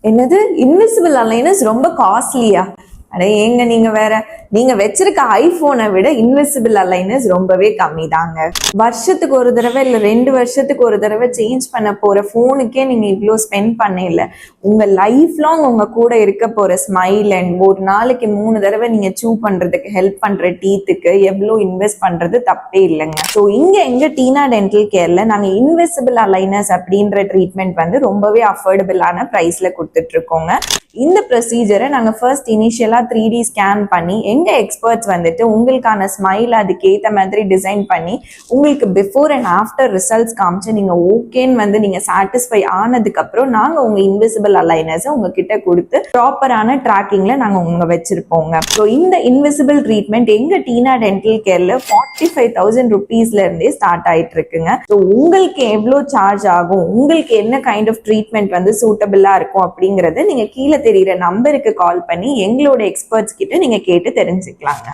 என்னது இன்விசிபிள் அலைனஸ் ரொம்ப காஸ்ட்லியா? அட ஏங்க நீங்க வேற, நீங்க வச்சிருக்க ஐபோனை விட இன்விசிபிள் அலைனஸ் ரொம்பவே கம்மி தாங்க. வருஷத்துக்கு ஒரு தடவை இல்ல 2 வருஷத்துக்கு ஒரு தடவை சேஞ்ச் பண்ண போற போனுக்கே நீங்க இவ்வளோ ஸ்பெண்ட் பண்ணல. உங்க லைஃப் லாங் உங்க கூட இருக்க போற ஸ்மைல் அண்ட் ஒரு நாளைக்கு 3 தடவை நீங்க சூ பண்றதுக்கு ஹெல்ப் பண்ற டீத்துக்கு எவ்வளோ இன்வெஸ்ட் பண்றது தப்பே இல்லைங்க. ஸோ இங்க எங்க டீனா டென்டல் கேர்ல நாங்க இன்விசிபிள் அலைனஸ் அப்படின்ற ட்ரீட்மெண்ட் வந்து ரொம்பவே அஃபோர்டபுளான பிரைஸ்ல கொடுத்துட்டு இருக்கோங்க. இந்த ப்ரொசீஜரை நாங்கள் ஃபர்ஸ்ட் இனிஷியலாக 3D ஸ்கேன் பண்ணி எங்கள் எக்ஸ்பர்ட்ஸ் வந்துட்டு உங்களுக்கான ஸ்மைல் அதுக்கேற்ற மாதிரி டிசைன் பண்ணி உங்களுக்கு பிஃபோர் அண்ட் ஆஃப்டர் ரிசல்ட்ஸ் காமிச்சு நீங்கள் ஓகேன்னு வந்து நீங்கள் சாட்டிஸ்ஃபை ஆனதுக்கப்புறம் நாங்கள் உங்கள் இன்விசிபிள் அலைனஸை உங்ககிட்ட கொடுத்து ப்ராப்பரான ட்ராக்கிங்கில் நாங்கள் உங்க வச்சுருப்போங்க. ஸோ இந்த இன்விசிபிள் ட்ரீட்மெண்ட் எங்கள் டீனா டென்டல் கேரில் 45,000 ருபீஸ்லேருந்தே ஸ்டார்ட் ஆகிட்டு இருக்குங்க. ஸோ உங்களுக்கு எவ்வளோ சார்ஜ் ஆகும், உங்களுக்கு என்ன கைண்ட் ஆஃப் ட்ரீட்மெண்ட் வந்து சூட்டபிளாக இருக்கும் அப்படிங்கிறது நீங்கள் கீழே தெரியுற நம்பருக்கு கால் பண்ணி எங்களோட எக்ஸ்பர்ட்ஸ் கிட்ட நீங்க கேட்டு தெரிஞ்சுக்கலாங்க.